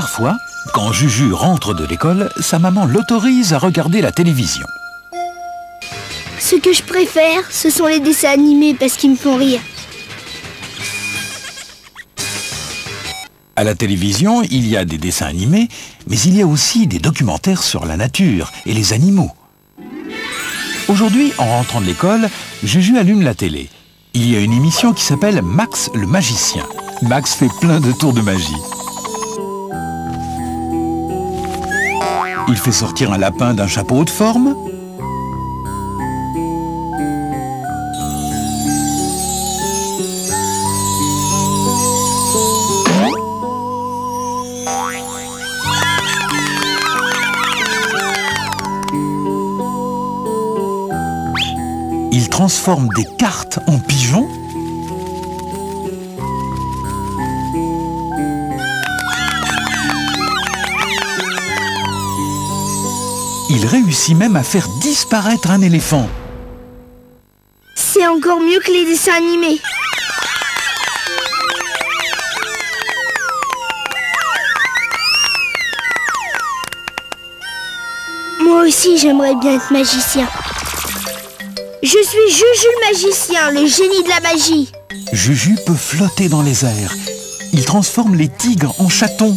Parfois, quand Juju rentre de l'école, sa maman l'autorise à regarder la télévision. Ce que je préfère, ce sont les dessins animés parce qu'ils me font rire. À la télévision, il y a des dessins animés, mais il y a aussi des documentaires sur la nature et les animaux. Aujourd'hui, en rentrant de l'école, Juju allume la télé. Il y a une émission qui s'appelle Max le magicien. Max fait plein de tours de magie. Il fait sortir un lapin d'un chapeau haute forme. Il transforme des cartes en pigeons. Il réussit même à faire disparaître un éléphant. C'est encore mieux que les dessins animés. Moi aussi, j'aimerais bien être magicien. Je suis Juju le magicien, le génie de la magie. Juju peut flotter dans les airs. Il transforme les tigres en chatons.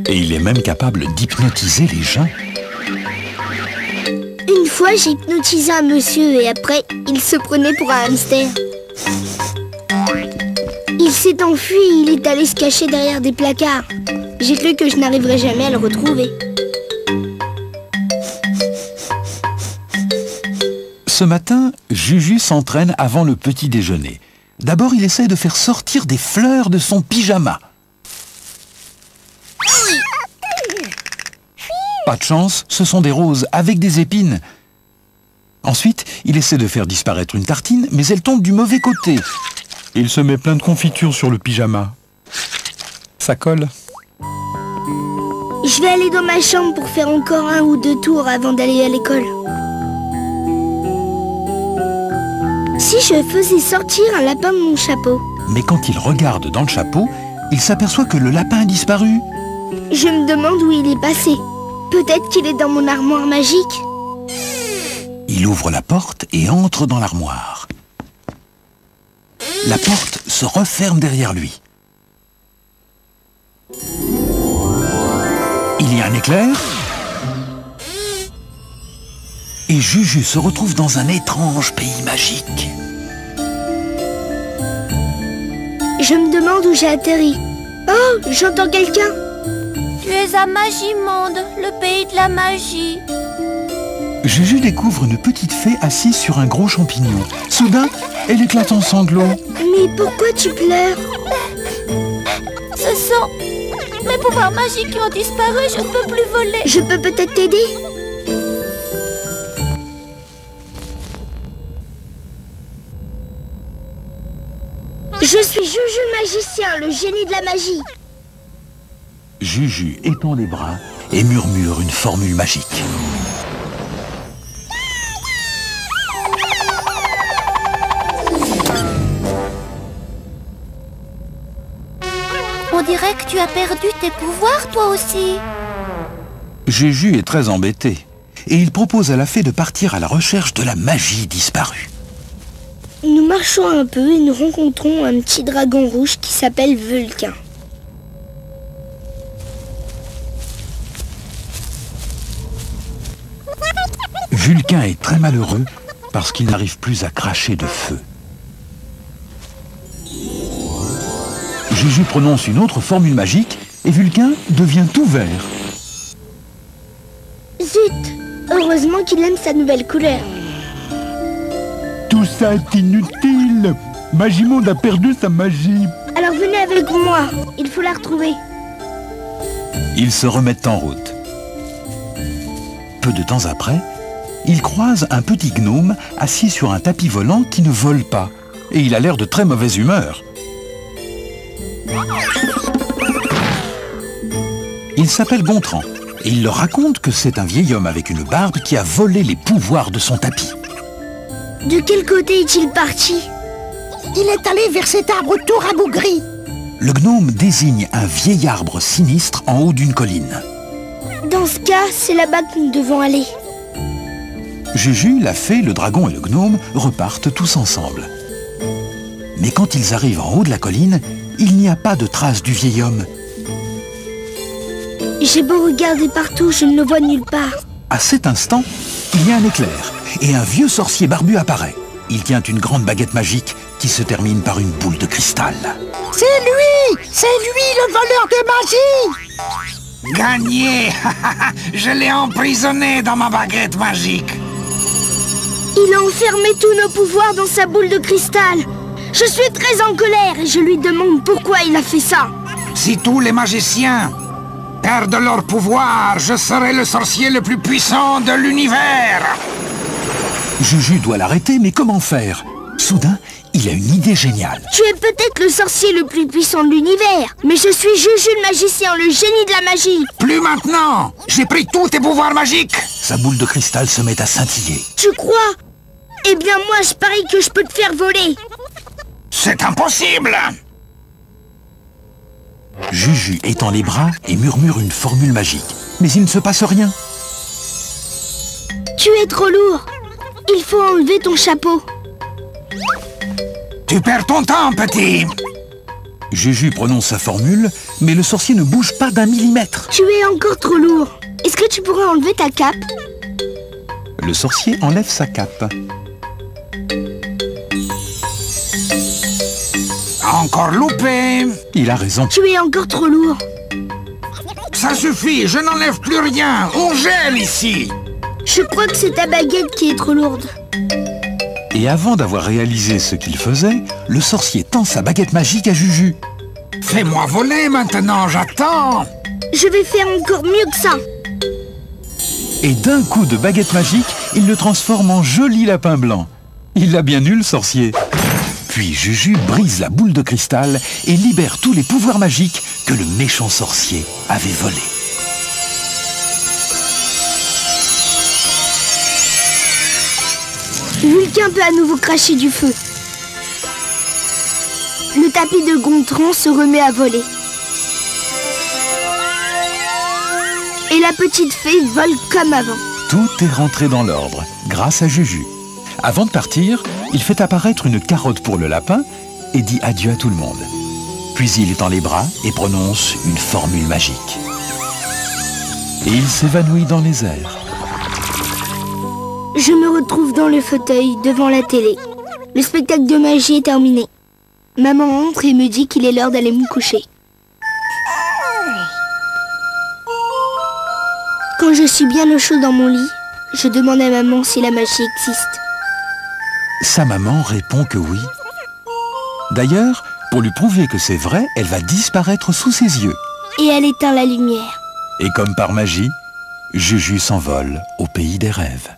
Et il est même capable d'hypnotiser les gens. Une fois, j'ai hypnotisé un monsieur et après, il se prenait pour un hamster. Il s'est enfui et il est allé se cacher derrière des placards. J'ai cru que je n'arriverais jamais à le retrouver. Ce matin, Juju s'entraîne avant le petit déjeuner. D'abord, il essaie de faire sortir des fleurs de son pyjama. Pas de chance, ce sont des roses avec des épines. Ensuite, il essaie de faire disparaître une tartine, mais elle tombe du mauvais côté. Il se met plein de confiture sur le pyjama. Ça colle. Je vais aller dans ma chambre pour faire encore 1 ou 2 tours avant d'aller à l'école. Si je faisais sortir un lapin de mon chapeau. Mais quand il regarde dans le chapeau, il s'aperçoit que le lapin a disparu. Je me demande où il est passé. Peut-être qu'il est dans mon armoire magique. Il ouvre la porte et entre dans l'armoire. La porte se referme derrière lui. Il y a un éclair. Et Juju se retrouve dans un étrange pays magique. Je me demande où j'ai atterri. Oh, j'entends quelqu'un. Tu es à Magimonde, le pays de la magie. Juju découvre une petite fée assise sur un gros champignon. Soudain, elle éclate en sanglots. Mais pourquoi tu pleures? Ce sont mes pouvoirs magiques qui ont disparu, je ne peux plus voler. Je peux peut-être t'aider? Je suis Juju le magicien, le génie de la magie. Juju étend les bras et murmure une formule magique. On dirait que tu as perdu tes pouvoirs, toi aussi. Juju est très embêté et il propose à la fée de partir à la recherche de la magie disparue. Nous marchons un peu et nous rencontrons un petit dragon rouge qui s'appelle Vulcain. Vulcain est très malheureux parce qu'il n'arrive plus à cracher de feu. Juju prononce une autre formule magique et Vulcain devient tout vert. Zut! Heureusement qu'il aime sa nouvelle couleur. Tout ça est inutile. Magimonde a perdu sa magie. Alors venez avec moi, il faut la retrouver. Ils se remettent en route. Peu de temps après, ils croisent un petit gnome assis sur un tapis volant qui ne vole pas. Et il a l'air de très mauvaise humeur. Il s'appelle Gontran et il leur raconte que c'est un vieil homme avec une barbe qui a volé les pouvoirs de son tapis. De quel côté est-il parti? Il est allé vers cet arbre tout rabougri. Le gnome désigne un vieil arbre sinistre en haut d'une colline. Dans ce cas, c'est là-bas que nous devons aller. Juju, la fée, le dragon et le gnome repartent tous ensemble. Mais quand ils arrivent en haut de la colline, il n'y a pas de trace du vieil homme. J'ai beau regarder partout, je ne le vois nulle part. À cet instant, il y a un éclair et un vieux sorcier barbu apparaît. Il tient une grande baguette magique qui se termine par une boule de cristal. C'est lui le voleur de magie. Gagné. Je l'ai emprisonné dans ma baguette magique. Il a enfermé tous nos pouvoirs dans sa boule de cristal. Je suis très en colère et je lui demande pourquoi il a fait ça. Si tous les magiciens perdent leur pouvoir, je serai le sorcier le plus puissant de l'univers. Juju doit l'arrêter, mais comment faire? Soudain, il a une idée géniale. Tu es peut-être le sorcier le plus puissant de l'univers, mais je suis Juju le magicien, le génie de la magie. Plus maintenant. J'ai pris tous tes pouvoirs magiques. Sa boule de cristal se met à scintiller. Tu crois? Eh bien moi, je parie que je peux te faire voler. C'est impossible. Juju étend les bras et murmure une formule magique. Mais il ne se passe rien. Tu es trop lourd. Il faut enlever ton chapeau. Tu perds ton temps, petit. Juju prononce sa formule, mais le sorcier ne bouge pas d'un millimètre. Tu es encore trop lourd. Est-ce que tu pourrais enlever ta cape? Le sorcier enlève sa cape. Encore loupé. Il a raison. Tu es encore trop lourd. Ça suffit, je n'enlève plus rien. On gèle ici. Je crois que c'est ta baguette qui est trop lourde. Et avant d'avoir réalisé ce qu'il faisait, le sorcier tend sa baguette magique à Juju. Fais-moi voler maintenant, j'attends. Je vais faire encore mieux que ça. Et d'un coup de baguette magique, il le transforme en joli lapin blanc. Il l'a bien eu, le sorcier. Puis Juju brise la boule de cristal et libère tous les pouvoirs magiques que le méchant sorcier avait volés. Vulcain peut à nouveau cracher du feu. Le tapis de Gontran se remet à voler. Et la petite fée vole comme avant. Tout est rentré dans l'ordre, grâce à Juju. Avant de partir, il fait apparaître une carotte pour le lapin et dit adieu à tout le monde. Puis il étend les bras et prononce une formule magique. Et il s'évanouit dans les airs. Je me retrouve dans le fauteuil, devant la télé. Le spectacle de magie est terminé. Maman entre et me dit qu'il est l'heure d'aller me coucher. Quand je suis bien au chaud dans mon lit, je demande à maman si la magie existe. Sa maman répond que oui. D'ailleurs, pour lui prouver que c'est vrai, elle va disparaître sous ses yeux. Et elle éteint la lumière. Et comme par magie, Juju s'envole au pays des rêves.